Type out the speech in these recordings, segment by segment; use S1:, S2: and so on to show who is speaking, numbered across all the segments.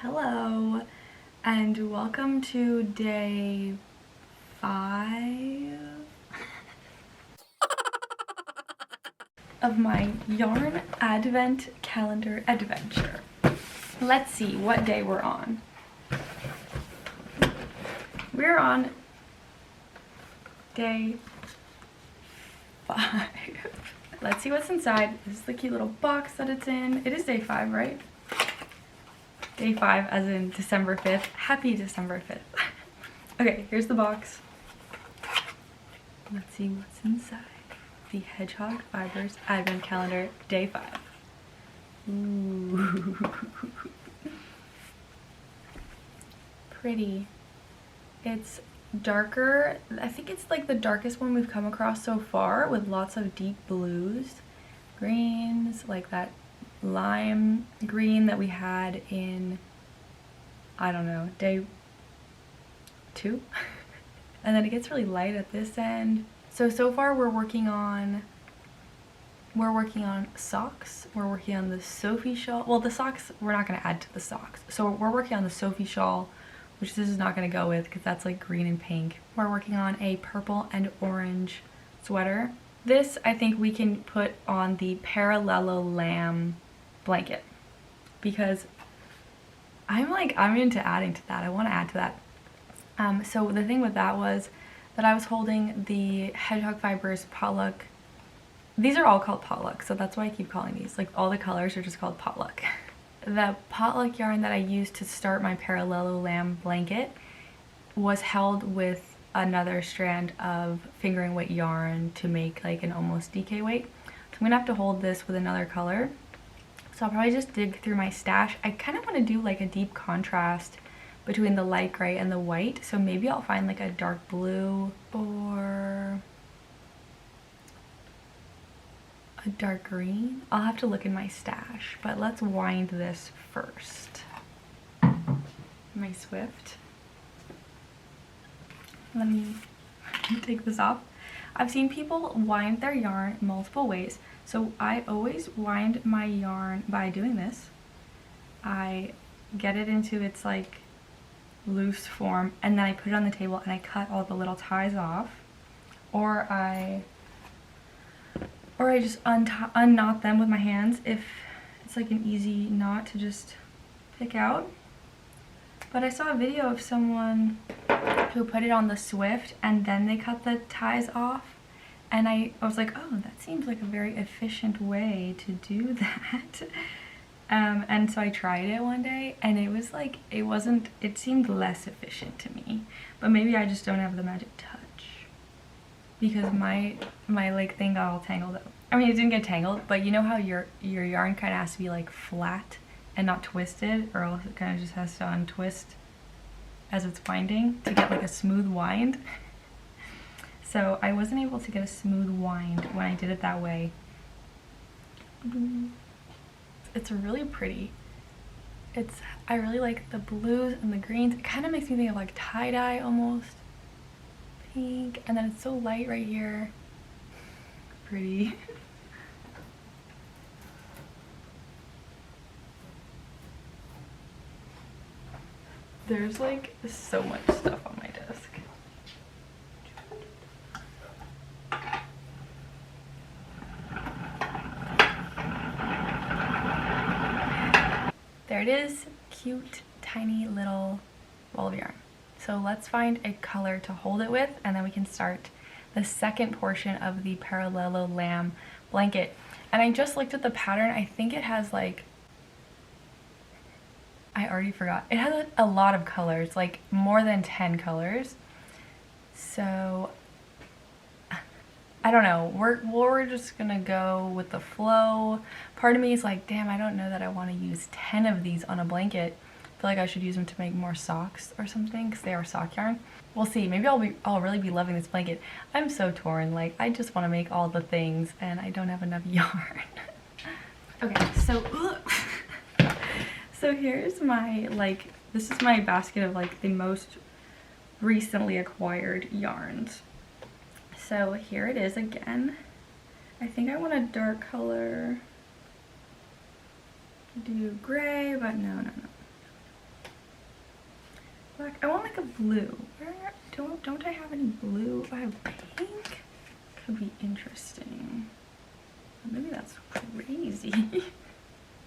S1: Hello and welcome to day 5 of my yarn advent calendar adventure. Let's see what day we're on. We're on day 5. Let's see what's inside. This is the cute little box that it's in. It is day 5, right? Day 5 as in December 5th. Happy December 5th. Okay, here's the box. Let's see what's inside. The Hedgehog Fibers Advent Calendar, day 5. Ooh. Pretty. It's darker. I think it's like the darkest one we've come across so far, with lots of deep blues, greens, like that lime green that we had in, I don't know, day 2. And then it gets really light at this end. So far we're working on socks. We're working on the Sophie shawl. Well, the socks we're not going to add to the socks. So we're working on the Sophie shawl, which this is not going to go with because that's like green and pink. We're working on a purple and orange sweater. This I think we can put on the Parallelo Lamb blanket because I'm into adding to that. I want to add to that. So the thing with that was that I was holding the Hedgehog Fibers Potluck. These are all called Potluck, so that's why I keep calling these. Like, all the colors are just called Potluck. The Potluck yarn that I used to start my Parallelo Lamb blanket was held with another strand of fingering weight yarn to make like an almost DK weight. So I'm gonna have to hold this with another color. So I'll probably just dig through my stash. I kind of want to do like a deep contrast between the light gray and the white. So maybe I'll find like a dark blue or a dark green. I'll have to look in my stash, but let's wind this first. My Swift. Let me take this off. I've seen people wind their yarn multiple ways. So I always wind my yarn by doing this. I get it into its like loose form and then I put it on the table and I cut all the little ties off, or I just unknot them with my hands if it's like an easy knot to just pick out. But I saw a video of someone who put it on the Swift and then they cut the ties off, and I was like, oh, that seems like a very efficient way to do that. And so I tried it one day and it was like, it seemed less efficient to me, but maybe I just don't have the magic touch because my like thing got all tangled up. I mean, it didn't get tangled, but you know how your yarn kind of has to be like flat and not twisted, or else it kind of just has to untwist as it's winding to get like a smooth wind. So I wasn't able to get a smooth wind when I did it that way. It's really pretty. I really like the blues and the greens. It kind of makes me think of like tie-dye almost. Pink, and then it's so light right here. Pretty. There's like so much stuff on my desk. There it is, cute, tiny little ball of yarn. So let's find a color to hold it with, and then we can start the second portion of the Parallelo Lamb blanket. And I just looked at the pattern. I think it has like, I already forgot. It has a lot of colors, like more than 10 colors. So I don't know, we're just gonna go with the flow. Part of me is like, damn, I don't know that I want to use 10 of these on a blanket. I feel like I should use them to make more socks or something because they are sock yarn. We'll see. Maybe I'll really be loving this blanket. I'm so torn. Like, I just want to make all the things and I don't have enough yarn. Okay, so here's my, like, this is my basket of like the most recently acquired yarns. So here it is again. I think I want a dark color. Do gray, but no. I want like a blue. Where don't I have any blue? If I have pink, could be interesting. Maybe that's crazy.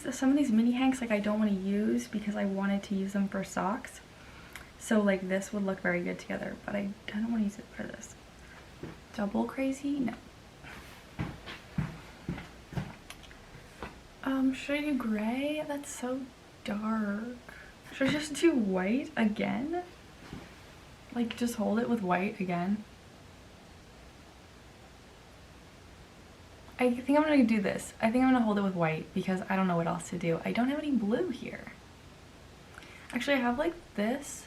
S1: So some of these mini hanks like I don't want to use because I wanted to use them for socks. So like this would look very good together, but I don't want to use it for this. Double crazy? No. Should I do gray? That's so dark. Should I just do white again? Like just hold it with white again? I think I'm gonna do this. I think I'm gonna hold it with white because I don't know what else to do. I don't have any blue here. Actually, I have like this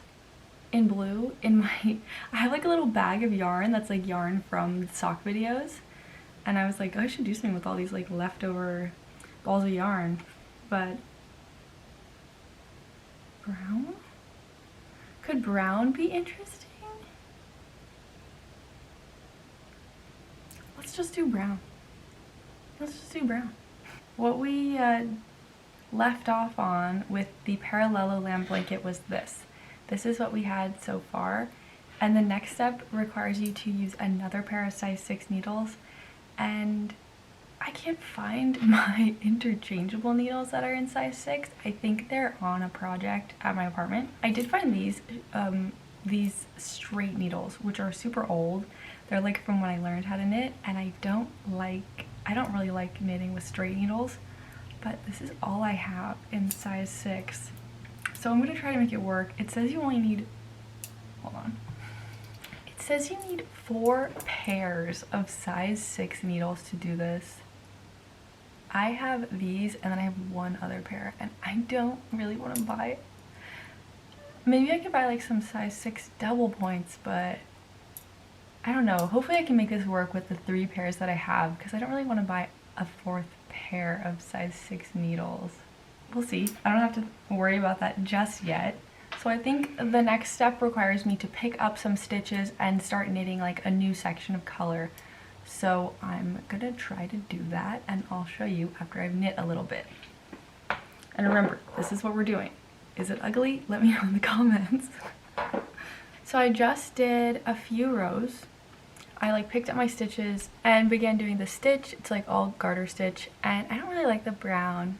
S1: in blue in my, I have like a little bag of yarn that's like yarn from sock videos. And I was like, oh, I should do something with all these like leftover balls of yarn. But brown? Could brown be interesting? Let's just do brown. Let's just do brown. What we left off on with the Parallelogram blanket was this. This is what we had so far. And the next step requires you to use another pair of size 6 needles. And I can't find my interchangeable needles that are in size 6. I think they're on a project at my apartment. I did find these straight needles, which are super old. They're like from when I learned how to knit, and I don't really like knitting with straight needles, but this is all I have in size 6. So I'm gonna try to make it work. It says you only need, hold on. It says you need 4 pairs of size 6 needles to do this. I have these and then I have one other pair, and I don't really want to buy it. Maybe I could buy like some size 6 double points, but I don't know. Hopefully I can make this work with the 3 pairs that I have, because I don't really want to buy a 4th pair of size 6 needles. We'll see. I don't have to worry about that just yet. So I think the next step requires me to pick up some stitches and start knitting like a new section of color. So I'm gonna try to do that, and I'll show you after I've knit a little bit. And remember, this is what we're doing. Is it ugly? Let me know in the comments. So I just did a few rows. I like picked up my stitches and began doing the stitch. It's like all garter stitch, and I don't really like the brown.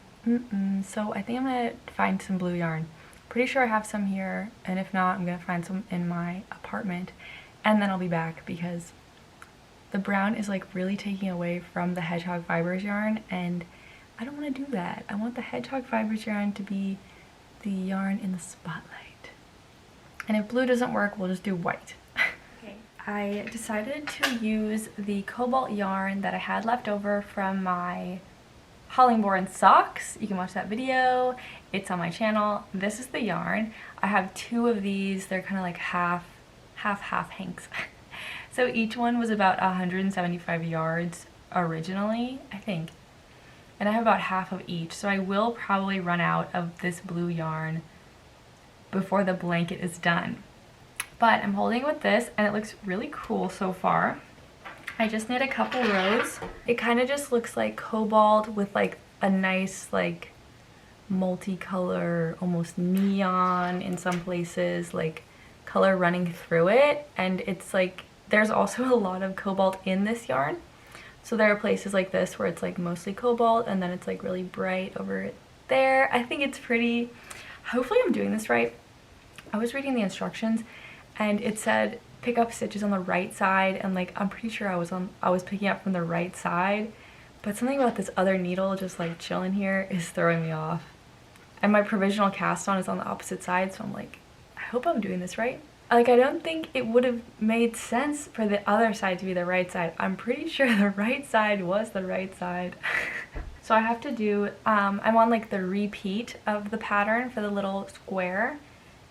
S1: So I think I'm gonna find some blue yarn. Pretty sure I have some here, and if not, I'm gonna find some in my apartment, and then I'll be back because the brown is like really taking away from the Hedgehog Fibers yarn, and I don't want to do that. I want the Hedgehog Fibers yarn to be the yarn in the spotlight. And if blue doesn't work, we'll just do white. Okay. I decided to use the cobalt yarn that I had left over from my Hollingbourne socks. You can watch that video. It's on my channel. This is the yarn. I have 2 of these. They're kind of like half hanks. So each one was about 175 yards originally, I think. And I have about half of each. So I will probably run out of this blue yarn before the blanket is done. But I'm holding it with this, and it looks really cool so far. I just knit a couple rows. It kind of just looks like cobalt with like a nice like multicolor, almost neon in some places, like color running through it. And it's like, there's also a lot of cobalt in this yarn. So there are places like this where it's like mostly cobalt, and then it's like really bright over there. I think it's pretty. Hopefully I'm doing this right. I was reading the instructions and it said pick up stitches on the right side, and like I'm pretty sure I was picking up from the right side, but something about this other needle just like chilling here is throwing me off. And my provisional cast on is on the opposite side, so I'm like, I hope I'm doing this right. Like, I don't think it would have made sense for the other side to be the right side. I'm pretty sure the right side was the right side. So I have to do, I'm on like the repeat of the pattern for the little square,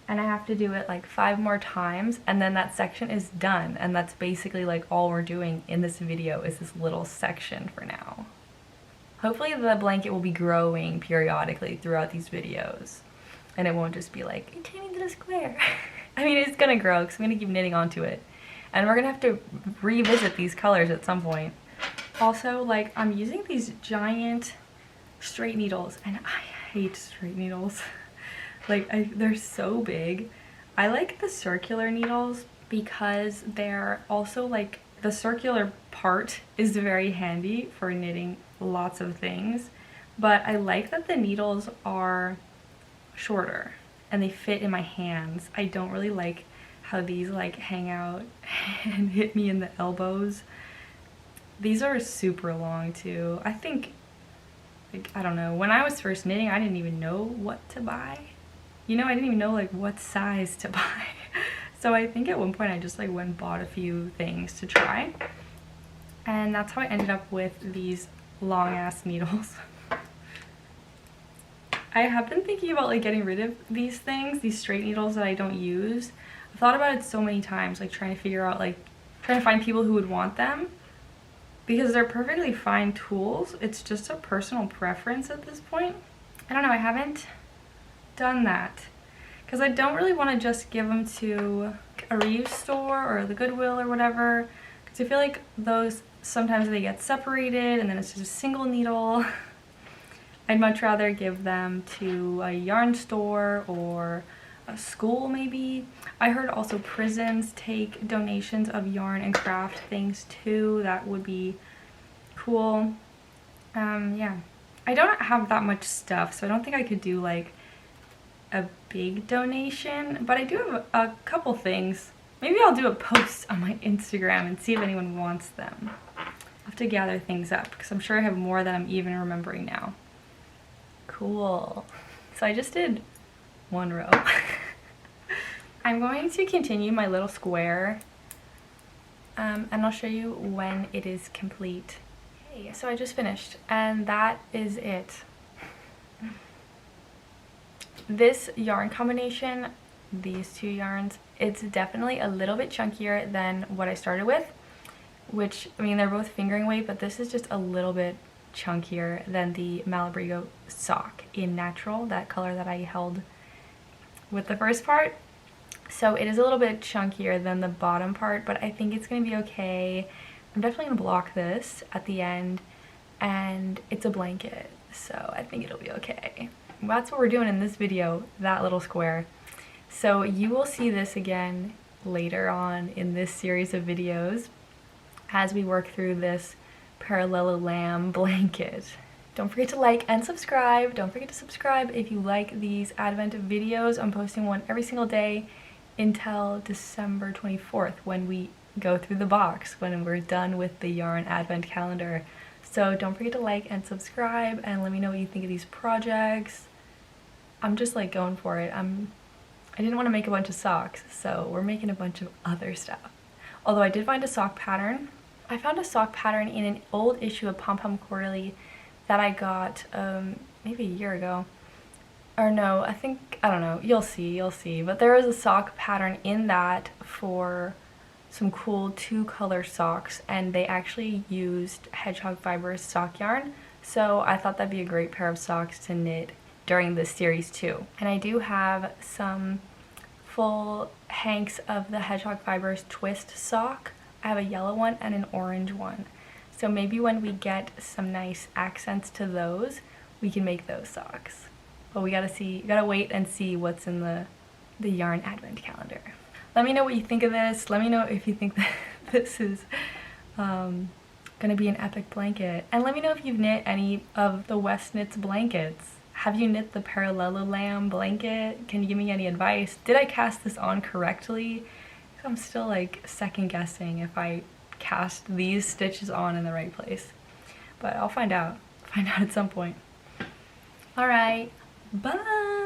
S1: and I have to do it like 5 more times, and then that section is done. And that's basically like all we're doing in this video is this little section for now. Hopefully the blanket will be growing periodically throughout these videos, and it won't just be like a tiny little square. I mean, it's gonna grow because I'm gonna keep knitting onto it, and we're gonna have to revisit these colors at some point. Also, like, I'm using these giant straight needles, and I hate straight needles. Like, they're so big. I like the circular needles because they're also like, the circular part is very handy for knitting lots of things, but I like that the needles are shorter and they fit in my hands. I don't really like how these like hang out and hit me in the elbows. These are super long too. I think, like, I don't know, when I was first knitting, I didn't even know what to buy. You know, I didn't even know like what size to buy. So I think at one point I just like went and bought a few things to try. And that's how I ended up with these long ass needles. I have been thinking about like getting rid of these things, these straight needles that I don't use. I've thought about it so many times, like trying to figure out, like trying to find people who would want them, because they're perfectly fine tools. It's just a personal preference at this point. I don't know, I haven't done that because I don't really want to just give them to a reuse store or the Goodwill or whatever, because I feel like those sometimes they get separated and then it's just a single needle. I'd much rather give them to a yarn store or a school maybe. I heard also prisons take donations of yarn and craft things too. That would be cool. Yeah. I don't have that much stuff, so I don't think I could do like a big donation, but I do have a couple things. Maybe I'll do a post on my Instagram and see if anyone wants them. I'll have to gather things up because I'm sure I have more than I'm even remembering now. Cool. So I just did one row. I'm going to continue my little square and I'll show you when it is complete. Okay, so I just finished and that is it. This yarn combination, these two yarns, it's definitely a little bit chunkier than what I started with, which, I mean, they're both fingering weight, but this is just a little bit chunkier than the Malabrigo sock in Natural, that color that I held with the first part. So it is a little bit chunkier than the bottom part, but I think it's going to be okay. I'm definitely going to block this at the end, and it's a blanket, so I think it'll be okay. That's what we're doing in this video, that little square. So you will see this again later on in this series of videos as we work through this parallelogram blanket. Don't forget to like and subscribe. Don't forget to subscribe if you like these Advent videos. I'm posting one every single day until December 24th when we go through the box, when we're done with the yarn Advent calendar. So don't forget to like and subscribe and let me know what you think of these projects. I'm just like going for it. I didn't want to make a bunch of socks, so we're making a bunch of other stuff. Although I did find a sock pattern. I found a sock pattern in an old issue of Pom Pom Quarterly that I got maybe a year ago. Or no, I don't know, you'll see. But there was a sock pattern in that for some cool 2-color socks, and they actually used Hedgehog Fibers sock yarn. So I thought that'd be a great pair of socks to knit during this series too. And I do have some full hanks of the Hedgehog Fibers twist sock. I have a yellow one and an orange one. So maybe when we get some nice accents to those, we can make those socks. But we gotta wait and see what's in the yarn Advent calendar. Let me know what you think of this. Let me know if you think that this is gonna be an epic blanket. And let me know if you've knit any of the West Knits blankets. Have you knit the parallelogram blanket? Can you give me any advice? Did I cast this on correctly? I'm still like second guessing if I cast these stitches on in the right place. But I'll find out at some point. Alright, bye!